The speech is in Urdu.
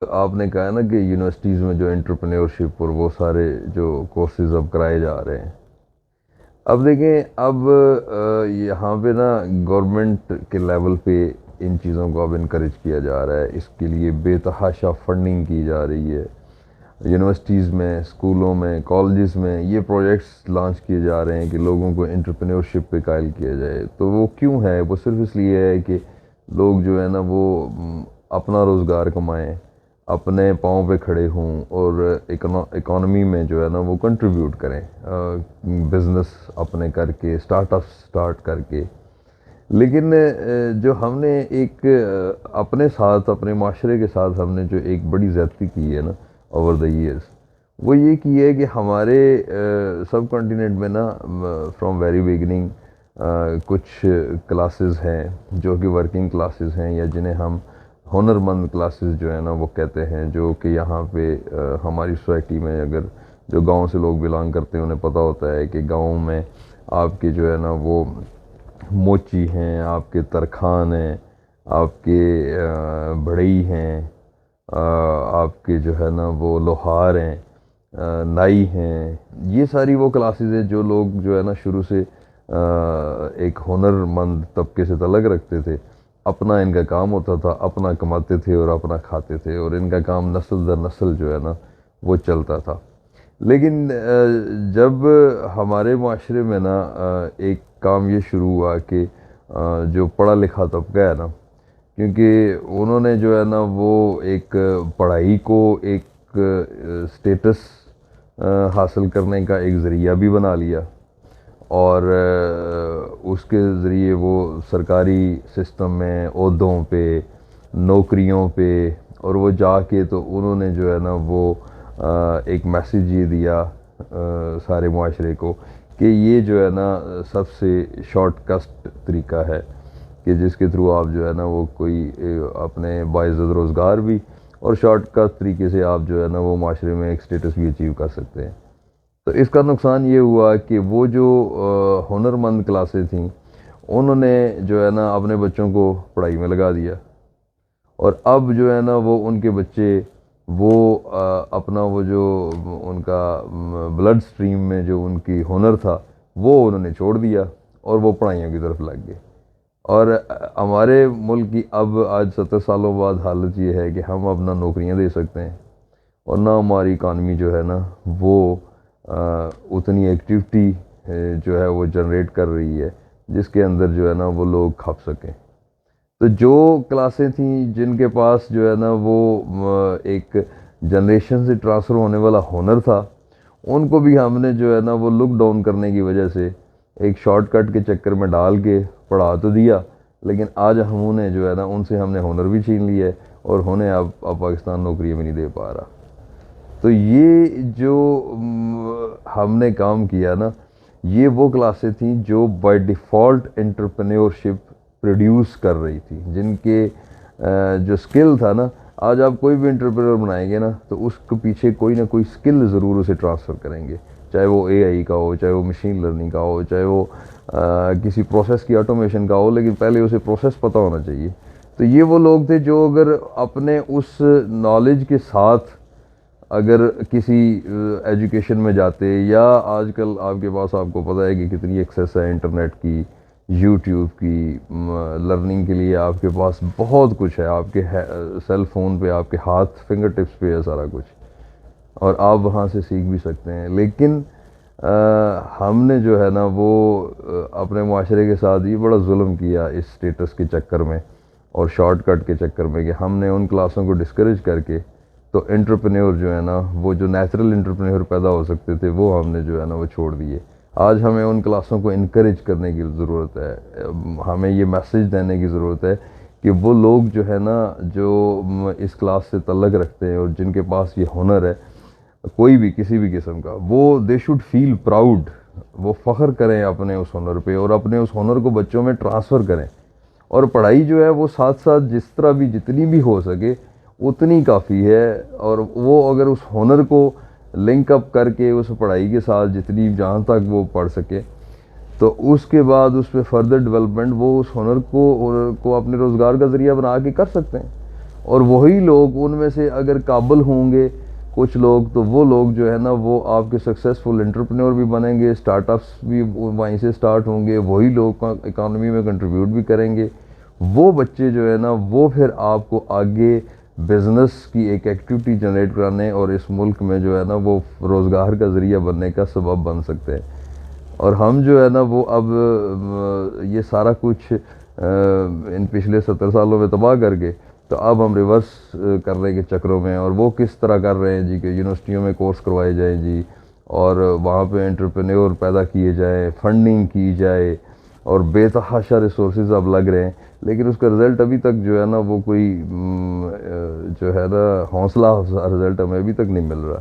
آپ نے کہا نا کہ یونیورسٹیز میں جو انٹرپرینیورشپ اور وہ سارے جو کورسز اب کرائے جا رہے ہیں، اب دیکھیں اب یہاں پہ نا گورنمنٹ کے لیول پہ ان چیزوں کو اب انکریج کیا جا رہا ہے، اس کے لیے بے تحاشا فنڈنگ کی جا رہی ہے۔ یونیورسٹیز میں، اسکولوں میں، کالجز میں یہ پروجیکٹس لانچ کیے جا رہے ہیں کہ لوگوں کو انٹرپرینیورشپ پہ قائل کیا جائے۔ تو وہ کیوں ہے؟ وہ صرف اس لیے ہے کہ لوگ جو ہے نا وہ اپنا روزگار کمائیں، اپنے پاؤں پہ کھڑے ہوں اور اکانومی میں جو ہے نا وہ کنٹریبیوٹ کریں، بزنس اپنے کر کے، اسٹارٹ اپ اسٹارٹ کر کے۔ لیکن جو ہم نے ایک اپنے ساتھ، اپنے معاشرے کے ساتھ ہم نے جو ایک بڑی زیادتی کی ہے نا اوور دا ایئرس، وہ یہ کی ہے کہ ہمارے سب کانٹیننٹ میں نا فرام ویری بگننگ کچھ کلاسز ہیں جو کہ ورکنگ کلاسز ہیں، یا جنہیں ہم ہنر مند کلاسز جو ہیں نا وہ کہتے ہیں، جو کہ یہاں پہ ہماری سوسائٹی میں اگر جو گاؤں سے لوگ بلانگ کرتے ہیں انہیں پتہ ہوتا ہے کہ گاؤں میں آپ کے جو ہے نا وہ موچی ہیں، آپ کے ترکھان ہیں، آپ کے بڑھئی ہیں، آپ کے جو ہے نا وہ لوہار ہیں، نائی ہیں۔ یہ ساری وہ کلاسز ہیں جو لوگ جو ہے نا شروع سے ایک ہنر مند طبقے سے تعلق رکھتے تھے، اپنا ان کا کام ہوتا تھا، اپنا کماتے تھے اور اپنا کھاتے تھے، اور ان کا کام نسل در نسل جو ہے نا وہ چلتا تھا۔ لیکن جب ہمارے معاشرے میں نا ایک کام یہ شروع ہوا کہ جو پڑھا لکھا طبقہ ہے نا، کیونکہ انہوں نے جو ہے نا وہ ایک پڑھائی کو ایک سٹیٹس حاصل کرنے کا ایک ذریعہ بھی بنا لیا، اور اس کے ذریعے وہ سرکاری سسٹم میں عہدوں پہ، نوکریوں پہ، اور وہ جا کے تو انہوں نے جو ہے نا وہ ایک میسیج یہ دیا سارے معاشرے کو کہ یہ جو ہے نا سب سے شارٹ کسٹ طریقہ ہے کہ جس کے تھرو آپ جو ہے نا وہ کوئی اپنے باعزت روزگار بھی اور شارٹ کٹ طریقے سے آپ جو ہے نا وہ معاشرے میں ایک سٹیٹس بھی اچیو کر سکتے ہیں۔ تو اس کا نقصان یہ ہوا کہ وہ جو ہنر مند کلاسیں تھیں انہوں نے جو ہے نا اپنے بچوں کو پڑھائی میں لگا دیا، اور اب جو ہے نا وہ ان کے بچے وہ اپنا وہ جو ان کا بلڈ سٹریم میں جو ان کی ہنر تھا وہ انہوں نے چھوڑ دیا اور وہ پڑھائیوں کی طرف لگ گئے۔ اور ہمارے ملک کی اب آج 70 سالوں بعد حالت یہ ہے کہ ہم اب نہ نوکریاں دے سکتے ہیں، اور نہ ہماری اکانومی جو ہے نا وہ اتنی ایکٹیویٹی جو ہے وہ جنریٹ کر رہی ہے جس کے اندر جو ہے نا وہ لوگ کھپ سکیں۔ تو جو کلاسیں تھیں جن کے پاس جو ہے نا وہ ایک جنریشن سے ٹرانسفر ہونے والا ہنر تھا، ان کو بھی ہم نے جو ہے نا وہ لک ڈاؤن کرنے کی وجہ سے ایک شارٹ کٹ کے چکر میں ڈال کے پڑھا تو دیا، لیکن آج ہم انہیں جو ہے نا ان سے ہم نے ہنر بھی چھین لیا ہے، اور انہیں اب پاکستان نوکری بھی نہیں دے پا رہا۔ تو یہ جو ہم نے کام کیا نا، یہ وہ کلاسیں تھیں جو بائی ڈیفالٹ انٹرپرینیورشپ پروڈیوس کر رہی تھی، جن کے جو سکل تھا نا، آج آپ کوئی بھی انٹرپرینور بنائیں گے نا تو اس کے پیچھے کوئی نہ کوئی سکل ضرور اسے ٹرانسفر کریں گے، چاہے وہ اے آئی کا ہو، چاہے وہ مشین لرننگ کا ہو، چاہے وہ کسی پروسیس کی آٹومیشن کا ہو، لیکن پہلے اسے پروسیس پتہ ہونا چاہیے۔ تو یہ وہ لوگ تھے جو اگر اپنے اس نالج کے ساتھ اگر کسی ایجوکیشن میں جاتے، یا آج کل آپ کے پاس آپ کو پتہ ہے کہ کتنی ایکسیس ہے انٹرنیٹ کی، یوٹیوب کی، لرننگ کے لیے آپ کے پاس بہت کچھ ہے، آپ کے سیل فون پہ، آپ کے ہاتھ فنگر ٹپس پہ ہے سارا کچھ، اور آپ وہاں سے سیکھ بھی سکتے ہیں۔ لیکن ہم نے جو ہے نا وہ اپنے معاشرے کے ساتھ یہ بڑا ظلم کیا اس سٹیٹس کے چکر میں اور شارٹ کٹ کے چکر میں، کہ ہم نے ان کلاسوں کو ڈسکریج کر کے تو انٹرپرینور جو ہے نا وہ جو نیچرل انٹرپرینور پیدا ہو سکتے تھے وہ ہم نے جو ہے نا وہ چھوڑ دیے۔ آج ہمیں ان کلاسوں کو انکریج کرنے کی ضرورت ہے، ہمیں یہ میسیج دینے کی ضرورت ہے کہ وہ لوگ جو ہے نا جو اس کلاس سے تعلق رکھتے ہیں اور جن کے پاس یہ ہنر ہے کوئی بھی کسی بھی قسم کا، وہ دے شوڈ فیل پراؤڈ، وہ فخر کریں اپنے اس ہنر پہ اور اپنے اس ہنر کو بچوں میں ٹرانسفر کریں، اور پڑھائی جو ہے وہ ساتھ ساتھ جس طرح بھی جتنی بھی ہو سکے اتنی کافی ہے، اور وہ اگر اس ہنر کو لنک اپ کر کے اس پڑھائی کے ساتھ جتنی جہاں تک وہ پڑھ سکے تو اس کے بعد اس پہ فردر ڈیولپمنٹ وہ اس ہنر کو اپنے روزگار کا ذریعہ بنا کے کر سکتے ہیں، اور وہی لوگ ان میں سے اگر قابل ہوں گے کچھ لوگ، تو وہ لوگ جو ہے نا وہ آپ کے سکسیزفل انٹرپرینور بھی بنیں گے، اسٹارٹ اپس بھی وہیں سے اسٹارٹ ہوں گے، وہی لوگ اکانومی میں کنٹریبیوٹ بھی کریں گے۔ وہ بچے جو ہے نا وہ پھر آپ کو آگے بزنس کی ایک ایکٹیویٹی جنریٹ کرانے اور اس ملک میں جو ہے نا وہ روزگار کا ذریعہ بننے کا سبب بن سکتے ہیں۔ اور ہم جو ہے نا وہ اب یہ سارا کچھ ان پچھلے 70 سالوں میں تباہ کر کے، تو اب ہم ریورس کرنے کے چکروں میں، اور وہ کس طرح کر رہے ہیں جی کہ یونیورسٹیوں میں کورس کروائے جائیں جی، اور وہاں پہ انٹرپرینور پیدا کیے جائیں، فنڈنگ کی جائے، اور بے تحاشا ریسورسز اب لگ رہے ہیں، لیکن اس کا رزلٹ ابھی تک جو ہے نا وہ کوئی جو ہے نا حوصلہ افزا رزلٹ ہمیں ابھی تک نہیں مل رہا۔